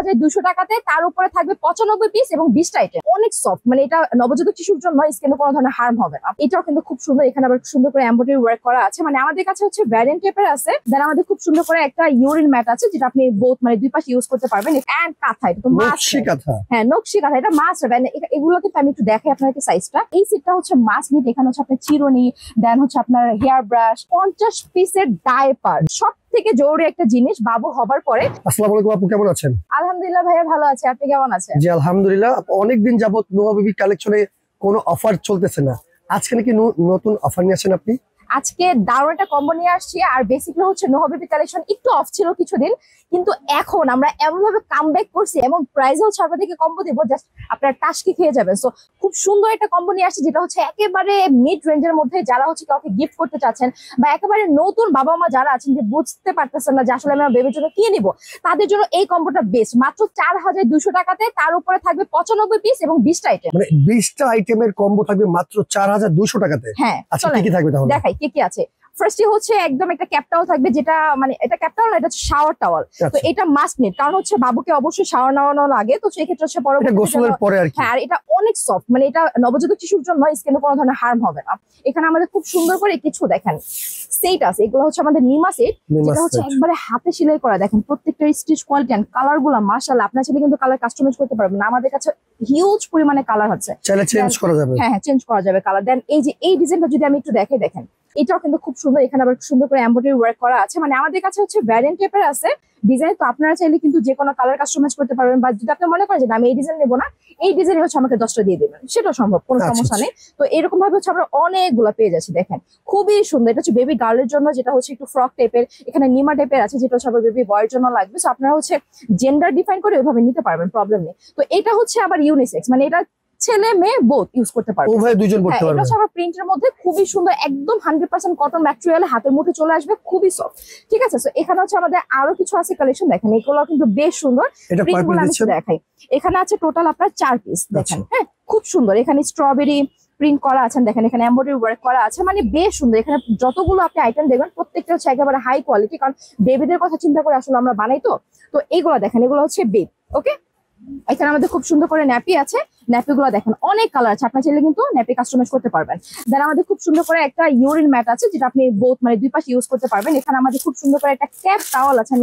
4200 টাকাতে, তার উপরে থাকবে 95 পিস এবং 20টা আইটেম। অনেক সফট, মানে এটা নবজাতক শিশুর জন্য স্কিনে কোনো ধরনের হার্ম হবে না। এটাও কিন্তু খুব সুন্দর, এখানে আবার সুন্দর করে এমব্রয়ডারি ওয়ার্ক করা আছে। মানে আমাদের কাছে হচ্ছে ভ্যারিয়েন্ট টাইপের আছে, দেন আমাদের খুব সুন্দর করে একটা ইউরিন ম্যাট আছে যেটা আপনি বোথ মানে দুই পাশে ইউজ করতে পারবেন। এন্ড কাঁথা, এটা তো মাস্ট। হ্যাঁ, নকশি কাঁথা, এটা মাস্ট হবে। এগুলো কিন্তু আমি একটু দেখাই আপনাকে সাইজটা। এই সেটটা হচ্ছে মাস্ট নিট। এখানে হচ্ছে আপনার চিরুনি, দেন হচ্ছে আপনার হেয়ার ব্রাশ, 50 পিসের ডায়পার, সব থেকে জরুরি একটা জিনিস বাবু হবার পরে। আসসালামু আলাইকুম আপু, কেমন আছেন? আলহামদুলিল্লাহ ভাইয়া, ভালো আছে, আপনি কেমন আছেন? জি আলহামদুলিল্লাহ। অনেকদিন যাবত নোহা বেবি কালেকশনে কোনো অফার চলতেছে না, আজকে নাকি নতুন অফার নিয়ে আসেন আপনি? আজকে দারুণ একটা কম্বো নিয়ে আসছি। আর বেসিক্যালি হচ্ছে নোহা বেবি কালেকশন একটু অফ ছিল কিছুদিন, কিন্তু এখন আমরা এমন ভাবে কামব্যাক করছি, এমন প্রাইসেও ছাড়বা থেকে কম্বো দিব, জাস্ট আপনার টাস্কি খেয়ে যাবেন। সো খুব সুন্দর একটা কম্বো নিয়ে আসছি, যেটা হচ্ছে একেবারে মিড রেঞ্জের মধ্যে। যারা হচ্ছে কাউকে গিফট করতে চাচ্ছেন, বা একেবারে নতুন বাবা মা যারা আছেন যে বুঝতে পারতেছেন না যে আসলে আমরা বেবির জন্য কি নিব, তাদের জন্য এই কম্বোটা বেস্ট। মাত্র 4200 টাকাতে, তার উপরে থাকবে 95 পিস এবং 20টা আইটেম। মানে 20টা আইটেমের কম্বো থাকবে মাত্র 4200 টাকাতে। হ্যাঁ, আচ্ছা কি কি থাকবে তাহলে দেখাই কি কি আছে। ফার্স্টে হচ্ছে একদম একটা ক্যাপ টাওয়াল থাকবে, যেটা মানে এটা ক্যাপ টাওয়াল না, এটা হচ্ছে শাওয়ার টাওয়াল। তো এটা মাস্ট নিড, কারণ হচ্ছে বাবুকে অবশ্যই শাওয়ার নেওয়ানো লাগে। তো সেই ক্ষেত্রে হচ্ছে গোসলের পরে আর কি। হ্যাঁ, আর এটা অনেক সফট, মানে এটা নবজাতক শিশুর জন্য স্কিনে কোনো ধরনের হার্ম হবে না। এখানে আমাদের খুব সুন্দর করে কিছু দেখেন সেট আছে। এগুলো হচ্ছে আমাদের নিমা সেট, যেটা হচ্ছে একবারে হাতে সেলাই করা। দেখেন প্রত্যেকটা স্টিচ কোয়ালিটি এন্ড কালার গুলা মাশাআল্লাহ। আপনার ছেলে কিন্তু কালার কাস্টমাইজ করতে পারবেন। আমাদের কাছে হিউজ পরিমাণে কালার আছে, চাইলে চেঞ্জ করা যাবে। হ্যাঁ হ্যাঁ, চেঞ্জ করা যাবে কালার। দেন এই যে এই ডিজাইনটা যদি আমি একটু দেখাই, দেখেন এটাও কিন্তু খুব সুন্দর। এখানে আবার সুন্দর করে এমব্রয়ডারি ওয়ার্ক করা আছে। মানে আমাদের কাছে হচ্ছে ভ্যারিয়েন্ট টাইপের আছে ডিজাইন। তো আপনারা চাইলে কিন্তু যে কোনো কালার কাস্টমাইজ করতে পারবেন, বা যদি আপনি মনে করেন যে আমি এই ডিজাইন নেবো না, এই ডিজাইন হচ্ছে আমাকে 10টা দিয়ে দেবেন, সেটা সম্ভব, কোনো সমস্যা নেই। তো এরকম ভাবে হচ্ছে আমরা অনেকগুলো পেয়ে যাচ্ছি। দেখেন খুবই সুন্দর। এটা হচ্ছে বেবি গার্লের জন্য, যেটা হচ্ছে একটু ফ্রক টাইপের। এখানে নিমা টাইপের আছে, যেটা হচ্ছে আবার বেবি বয়ের জন্য লাগবে। তো আপনারা হচ্ছে জেন্ডার ডিফাইন করে ওইভাবে নিতে পারবেন, প্রবলেম নেই। তো এটা হচ্ছে আবার ইউনিসেক্স, মানে এটা ছেলে মেয়ে বোথ ইউজ করতে পারবে, উভয় দুইজন পড়তে পারবে। এটা হচ্ছে আবার প্রিন্টের মধ্যে খুবই সুন্দর, একদম 100% কটন ম্যাটেরিয়াল, হাতের মুঠে চলে আসবে, খুবই সফট। ঠিক আছে, তো এখানে হচ্ছে আমাদের আরো কিছু আছে কালেকশন। দেখেন এগুলো কিন্তু বেশ সুন্দর। প্রিন্টগুলো আমি দেখাই। এখানে আছে টোটাল আপনার 4 পিস। দেখেন হ্যাঁ, খুব সুন্দর। এখানে স্ট্রবেরি প্রিন্ট করা আছে, দেখেন এখানে এমব্রয়ডারি ওয়ার্ক করা আছে, মানে বেশ সুন্দর। এখানে যতগুলো আপনি আইটেম দেখবেন প্রত্যেকটা হচ্ছে একেবারে হাই কোয়ালিটি, কারণ বেবিদের কথা চিন্তা করে আসলে আমরা বানাই। তো এইগুলো দেখেন, এগুলো হচ্ছে বেব। ওকে, এখানে আমাদের খুব সুন্দর করে ন্যাপি আছে। ন্যাপি গুলো দেখেন অনেক কালার আছে, আপনার চাইলে কিন্তু ন্যাপি কাস্টমাইজ করতে পারবেন। দেন আমাদের খুব সুন্দর করে একটা ইউরিন ম্যাট আছে, যেটা আপনি বোথ মানে দুই পাশে ইউজ করতে পারবেন। এখানে আমাদের খুব সুন্দর করে একটা ক্যাপ টাওয়াল আছে।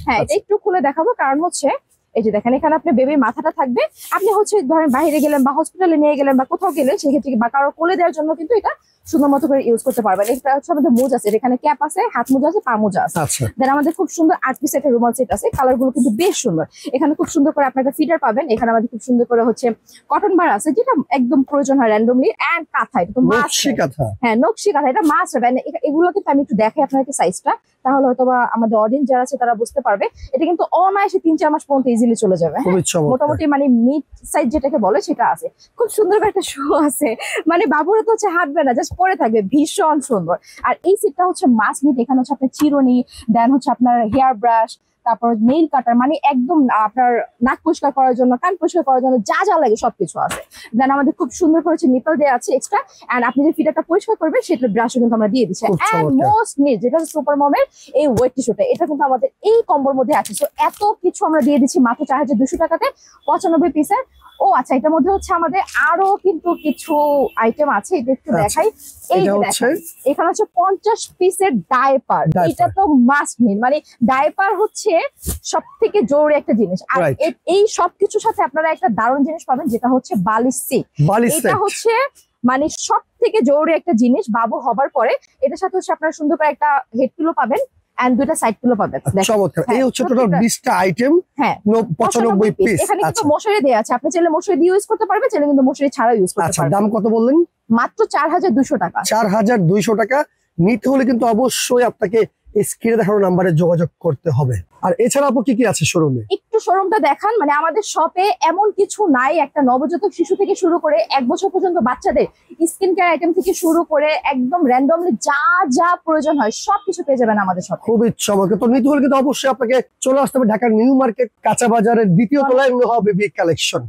হ্যাঁ, এটা একটু খুলে দেখাবো, কারণ হচ্ছে এই যে দেখেন এখানে আপনার বেবির মাথাটা থাকবে। আপনি হচ্ছে ধরেন বাইরে গেলেন বা হসপিটালে নিয়ে গেলেন বা কোথাও গেলেন, সেক্ষেত্রে বা কারো কোলে দেওয়ার জন্য কিন্তু এটা সুন্দর মতো করে ইউজ করতে পারবেন। এটা হচ্ছে আমাদের মোজা আছে, এখানে ক্যাপ আছে, হাত মোজা আছে, পা মোজা আছে। দেন আমাদের খুব সুন্দর 8 পিস একটা রুমাল সেট আছে, কালার গুলো কিন্তু বেশ সুন্দর। এখানে খুব সুন্দর করে আপনার একটা ফিডার পাবেন। এখানে আমাদের খুব সুন্দর করে হচ্ছে কটন বার আছে, যেটা একদম প্রয়োজন হয় র্যান্ডমলি। এন্ড কাঁথা, এটা তো নকশি কাঁথা। হ্যাঁ, নকশি কাঁথা, এটা মাস্ট হবে। এগুলো কিন্তু আমি একটু দেখাই আপনাকে সাইজটা, তাহলে হয়তো বা আমাদের অডিয়েন্স যারা আছে তারা বুঝতে পারবে। এটা কিন্তু অনায়াসে 3-4 মাস পর্যন্ত ইজিলি চলে যাবে। মোটামুটি মানে মিড সাইজ যেটাকে বলে সেটা আছে। খুব সুন্দর একটা শু আছে, মানে বাবুরা তো হচ্ছে হাঁটবে না, জাস্ট পরে থাকবে, ভীষণ সুন্দর। আর এই সেটটা হচ্ছে মাস্ট নিট। এখানে হচ্ছে আপনার চিরুনি, দেন হচ্ছে আপনার হেয়ার ব্রাশ, তারপর নেইল কাটার, মানে একদম আপনার নাক পরিষ্কার করার জন্য, কান পরিষ্কার করার জন্য যা যা লাগে সবকিছু আছে। দেন আমাদের খুব সুন্দর করে হচ্ছে নিপল দেওয়া আছে এক্সট্রা। এন্ড আপনি যে ফিটারটা পরিষ্কার করবেন সেটার ব্রাশও কিন্তু আমরা দিয়ে দিচ্ছি। এন্ড মোস্ট নিট, যেটা হচ্ছে সুপার মমের এই ওয়েট টিস্যুটা, এটা কিন্তু আমাদের এই কম্বোর মধ্যে আছে। তো এত কিছু আমরা দিয়ে দিচ্ছি মাত্র 4200 টাকাতে, 95 পিসের। ও আচ্ছা, এটার মধ্যে হচ্ছে আমাদের আরো কিন্তু কিছু আইটেম আছে, এটা একটু দেখাই। এই এখানে হচ্ছে 50 পিসের ডায়পার। এটা তো মাস্ট নিড, মানে ডায়পার হচ্ছে সব থেকে জরুরি একটা জিনিস। আর এই সবকিছুর সাথে আপনারা একটা দারুণ জিনিস পাবেন, যেটা হচ্ছে বালিশ সেট। এটা হচ্ছে মানে সব থেকে জরুরি একটা জিনিস বাবু হবার পরে। এটার সাথে হচ্ছে আপনারা সুন্দর করে একটা হেড পিলো পাবেন, এন্ড দুইটা সাইড পিলো পাবেন। চমৎকার। এই হচ্ছে টোটাল 20টা আইটেম। হ্যাঁ, 95 পিস। এখানে কিন্তু মশারি দেয়া আছে, আপনি চাইলে মশারি দিয়ে ইউজ করতে পারবেন, চাইলে কিন্তু মশারি ছাড়া ইউজ করতে পারবেন। দাম কত বললেন? মাত্র 4200 টাকা। 4200 টাকা নিতে হলে কিন্তু অবশ্যই আপনাকে স্ক্রিনে দেখানো নাম্বারে যোগাযোগ করতে হবে। আর এছাড়া আপু কি কি আছে শোরুমে? একটু শোরুমটা দেখান। মানে আমাদের শপে এমন কিছু নাই, একটা নবজাতক শিশু থেকে শুরু করে 1 বছর পর্যন্ত বাচ্চাদের স্কিন কেয়ার আইটেম থেকে শুরু করে একদম র্যান্ডমলি যা যা প্রয়োজন হয় সবকিছু পেয়ে যাবেন আমাদের শপে। খুবই চমৎকার। তো নিতে হলে কিন্তু অবশ্যই আপনাকে চলে আসতে হবে ঢাকার নিউ মার্কেট কাঁচা বাজারের 2য় তলায় নোহা বেবি কালেকশন।